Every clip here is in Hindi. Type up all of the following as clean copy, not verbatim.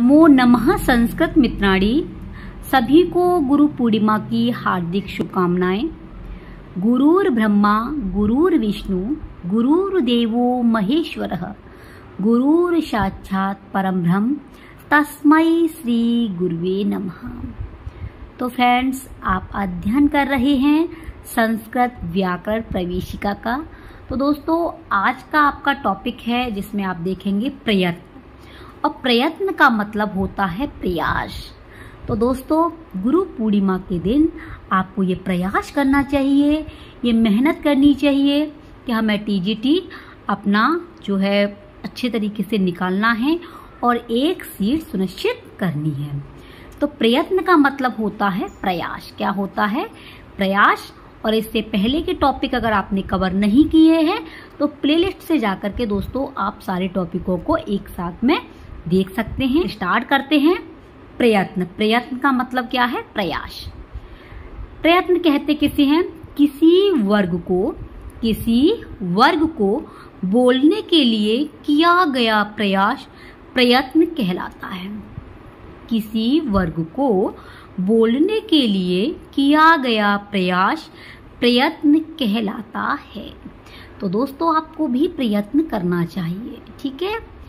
नमो नमः संस्कृत मित्राणि। सभी को गुरु पूर्णिमा की हार्दिक शुभकामनाएं। गुरुर् ब्रह्मा गुरुर्विष्णु गुरुर्देवो महेश्वरः गुरुर् साक्षात् परम ब्रह्म तस्मै श्री गुरुवे नमः। तो फ्रेंड्स, आप अध्ययन कर रहे हैं संस्कृत व्याकरण प्रवेशिका का। तो दोस्तों, आज का आपका टॉपिक है जिसमें आप देखेंगे प्रयत्न। और प्रयत्न का मतलब होता है प्रयास। तो दोस्तों, गुरु पूर्णिमा के दिन आपको ये प्रयास करना चाहिए, ये मेहनत करनी चाहिए कि हमें टीजीटी अपना जो है अच्छे तरीके से निकालना है और एक सीट सुनिश्चित करनी है। तो प्रयत्न का मतलब होता है प्रयास। क्या होता है? प्रयास। और इससे पहले के टॉपिक अगर आपने कवर नहीं किए हैं तो प्लेलिस्ट से जाकर के दोस्तों आप सारे टॉपिकों को एक साथ में देख सकते हैं। स्टार्ट करते हैं। प्रयत्न। प्रयत्न का मतलब क्या है? प्रयास। प्रयत्न कहते किसे हैं? किसी वर्ग को बोलने के लिए किया गया प्रयास प्रयत्न कहलाता है। किसी वर्ग को बोलने के लिए किया गया प्रयास प्रयत्न कहलाता है। तो दोस्तों, आपको भी प्रयत्न करना चाहिए, ठीक है।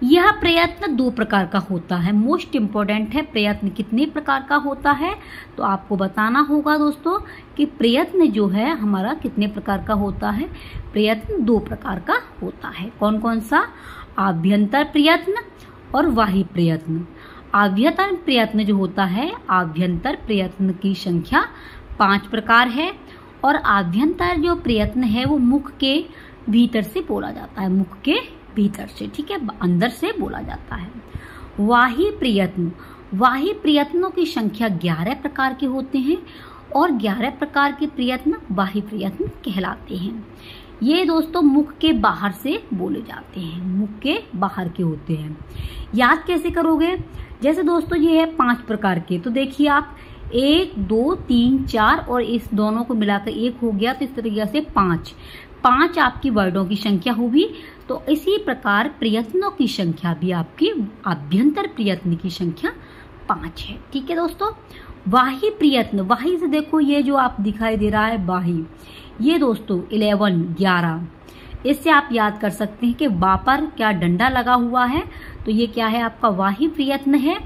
यह प्रयत्न दो प्रकार का होता है। मोस्ट इम्पोर्टेंट है, प्रयत्न कितने प्रकार का होता है तो आपको बताना होगा दोस्तों कि प्रयत्न जो है हमारा कितने प्रकार का होता है। प्रयत्न दो प्रकार का होता है। कौन कौन सा? आभ्यंतर प्रयत्न और बाह्य प्रयत्न। आभ्यंतर प्रयत्न जो होता है, आभ्यंतर प्रयत्न की संख्या 5 प्रकार है। और आभ्यंतर जो प्रयत्न है वो मुख के भीतर से बोला जाता है। मुख के भीतर से, ठीक है, अंदर से बोला जाता है। बाह्य प्रयत्न। बाह्य प्रयत्नों की संख्या 11 प्रकार के होते हैं और 11 प्रकार के प्रयत्न बाह्य प्रयत्न कहलाते हैं। ये दोस्तों मुख के बाहर से बोले जाते हैं, मुख के बाहर के होते हैं। याद कैसे करोगे? जैसे दोस्तों ये है 5 प्रकार के, तो देखिए आप 1 2 3 4 और इस दोनों को मिलाकर 1 हो गया, तो इस तरीके से 5 आपकी वर्डों की संख्या होगी। तो इसी प्रकार प्रयत्नों की संख्या भी आपकी आभ्यंतर प्रयत्न की संख्या 5 है, ठीक है दोस्तों। बाह्य प्रयत्न। बाह्य से देखो ये जो आप दिखाई दे रहा है बाह्य, ये दोस्तों 11 इससे आप याद कर सकते हैं कि बा पर क्या डंडा लगा हुआ है, तो ये क्या है? आपका बाह्य प्रयत्न है।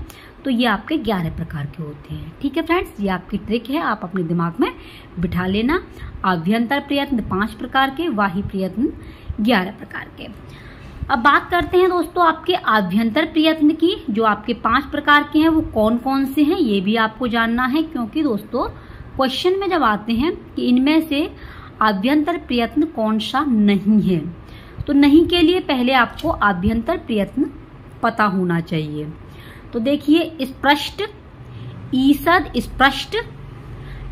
तो ये आपके 11 प्रकार के होते हैं, ठीक है फ्रेंड्स। ये आपकी ट्रिक है, आप अपने दिमाग में बिठा लेना। आभ्यंतर प्रयत्न 5 प्रकार के, बाह्य प्रयत्न 11 प्रकार के। अब बात करते हैं दोस्तों आपके आभ्यंतर प्रयत्न की। जो आपके 5 प्रकार के हैं वो कौन कौन से हैं ये भी आपको जानना है, क्योंकि दोस्तों क्वेश्चन में जब आते हैं कि इनमें से आभ्यंतर प्रयत्न कौन सा नहीं है, तो नहीं के लिए पहले आपको आभ्यंतर प्रयत्न पता होना चाहिए। तो देखिए, स्पष्ट, ईषद स्पष्ट,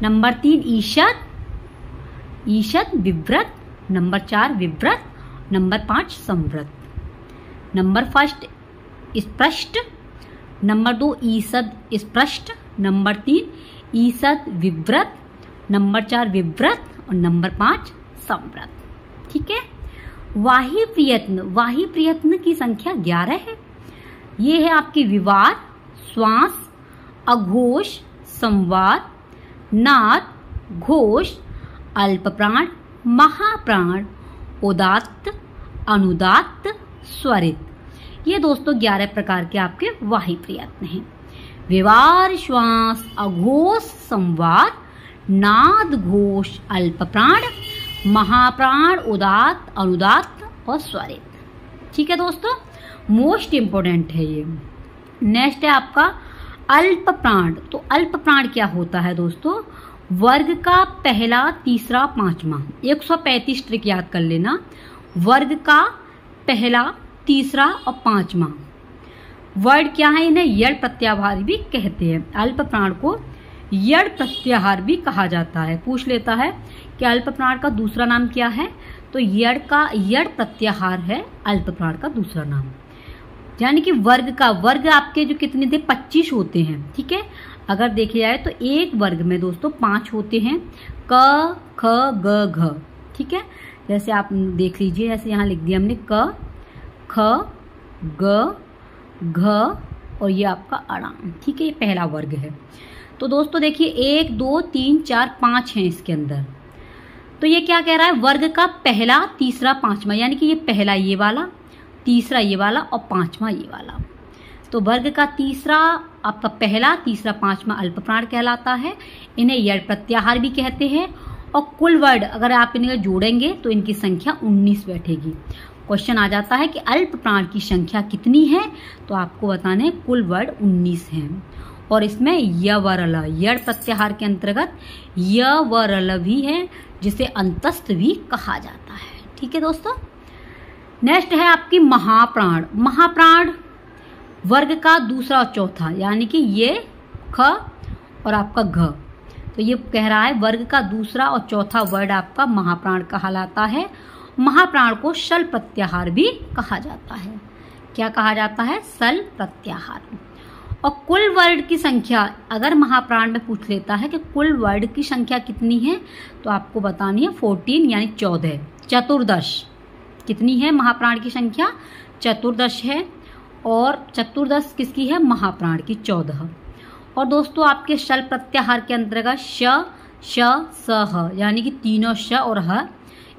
नंबर 3 ईषद विव्रत, नंबर 4 विव्रत, नंबर 5 संव्रत। नंबर 1 स्पष्ट, नंबर 2 ईषद स्पष्ट, नंबर 3 ईषद विव्रत, नंबर 4 विव्रत और नंबर 5 संव्रत, ठीक है। बाह्य प्रयत्न। बाह्य प्रयत्न की संख्या 11 है। ये है आपकी विवाद, श्वास, अघोष, संवाद, नाद, घोष, अल्प प्राण, महाप्राण, उदात्त, अनुदात्त, स्वरित। ये दोस्तों 11 प्रकार के आपके बाह्य प्रयत्न हैं। विवाद, श्वास, अघोष, संवाद, नाद, घोष, अल्प प्राण, महाप्राण, उदात्त, अनुदात्त और स्वरित, ठीक है दोस्तों। मोस्ट इंपोर्टेंट है ये। नेक्स्ट है आपका अल्प प्राण। तो अल्प प्राण क्या होता है दोस्तों? वर्ग का पहला, तीसरा, 5वां। 135 ट्रिक याद कर लेना। वर्ग का पहला, तीसरा और 5वां वर्ड क्या है? इन्हें यड़ प्रत्याहार भी कहते हैं। अल्प प्राण को यड़ प्रत्याहार भी कहा जाता है। पूछ लेता है कि अल्प प्राण का दूसरा नाम क्या है, तो यड़ प्रत्याहार है अल्प प्राण का दूसरा नाम। यानी कि वर्ग आपके जो कितने थे? 25 होते हैं, ठीक है। अगर देखे जाए तो एक वर्ग में दोस्तों 5 होते हैं, क ख ग घ, ठीक है। जैसे आप देख लीजिए, जैसे यहाँ लिख दिया हमने क ख ग घ और ये आपका अणाम। ठीक है, ये पहला वर्ग है। तो दोस्तों देखिए 1 2 3 4 5 हैं इसके अंदर। तो ये क्या कह रहा है, वर्ग का पहला, तीसरा, पांचवा, यानी कि ये पहला ये वाला, तीसरा ये वाला और पांचवा ये वाला। तो वर्ग का तीसरा आपका पहला, तीसरा, पांचवा अल्प प्राण कहलाता है। इन्हें यड़ प्रत्याहार भी कहते हैं। और कुल वर्ड अगर आप इन्हें जोड़ेंगे तो इनकी संख्या 19 बैठेगी। क्वेश्चन आ जाता है कि अल्प प्राण की संख्या कितनी है, तो आपको बताने कुल वर्ड 19 हैं। और इसमें य व र ल, यड़ प्रत्याहार के अंतर्गत य व र ल भी है, जिसे अंतस्थ भी कहा जाता है। ठीक है दोस्तों, नेक्स्ट है आपकी महाप्राण। महाप्राण वर्ग का दूसरा और चौथा, यानी कि ये ख और आपका घ। तो ये कह रहा है वर्ग का दूसरा और चौथा वर्ड आपका महाप्राण कहलाता है। महाप्राण को शल प्रत्याहार भी कहा जाता है। क्या कहा जाता है, सल प्रत्याहार। और कुल वर्ड की संख्या अगर महाप्राण में पूछ लेता है कि कुल वर्ड की संख्या कितनी है, तो आपको बतानी है 14 यानी 14, चतुर्दश। कितनी है महाप्राण की संख्या, चतुर्दश है। और चतुर्दश किसकी है, महाप्राण की 14। और दोस्तों आपके शल प्रत्याहार के अंतर्गत श, श, स, ह, यानी कि तीनों श और ह,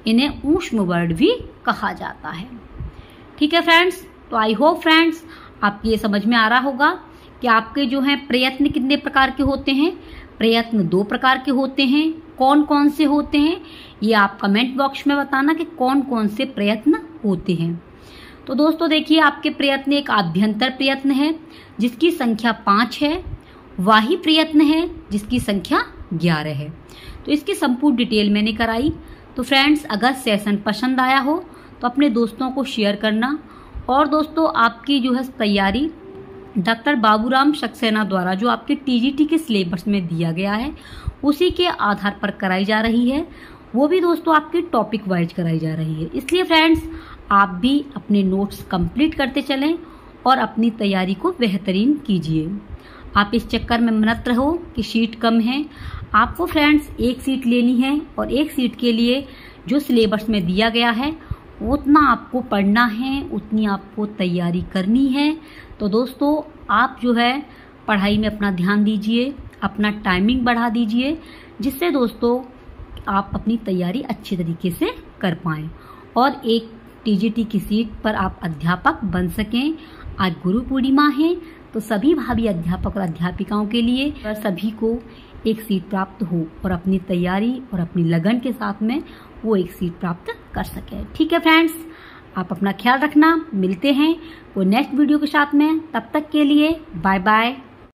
इन्हें ऊष्म वर्ड भी कहा जाता है। ठीक है फ्रेंड्स, तो आई होप फ्रेंड्स आपको ये समझ में आ रहा होगा कि आपके जो है प्रयत्न कितने प्रकार के होते हैं। प्रयत्न 2 प्रकार के होते हैं। कौन कौन से होते हैं ये आप कमेंट बॉक्स में बताना कि कौन कौन से प्रयत्न होते हैं। तो दोस्तों देखिए आपके प्रयत्न, एक आभ्यंतर प्रयत्न है जिसकी संख्या 5 है, वाही प्रयत्न है जिसकी संख्या 11 है। तो इसकी संपूर्ण डिटेल मैंने कराई। तो फ्रेंड्स अगर सेशन पसंद आया हो तो अपने दोस्तों को शेयर करना। और दोस्तों आपकी जो है तैयारी डॉक्टर बाबूराम सक्सेना द्वारा जो आपके टीजीटी के सिलेबस में दिया गया है उसी के आधार पर कराई जा रही है। वो भी दोस्तों आपके टॉपिक वाइज कराई जा रही है। इसलिए फ्रेंड्स आप भी अपने नोट्स कंप्लीट करते चलें और अपनी तैयारी को बेहतरीन कीजिए। आप इस चक्कर में मत रहो कि सीट कम है। आपको फ्रेंड्स एक सीट लेनी है और एक सीट के लिए जो सिलेबस में दिया गया है उतना आपको पढ़ना है, उतनी आपको तैयारी करनी है। तो दोस्तों आप जो है पढ़ाई में अपना ध्यान दीजिए, अपना टाइमिंग बढ़ा दीजिए, जिससे दोस्तों आप अपनी तैयारी अच्छी तरीके से कर पाएं और एक टीजीटी की सीट पर आप अध्यापक बन सकें। आज गुरु पूर्णिमा है तो सभी भावी अध्यापक और अध्यापिकाओं के लिए सभी को एक सीट प्राप्त हो और अपनी तैयारी और अपनी लगन के साथ में वो एक सीट प्राप्त कर सके। ठीक है फ्रेंड्स, आप अपना ख्याल रखना। मिलते हैं कोई नेक्स्ट वीडियो के साथ में, तब तक के लिए बाय बाय।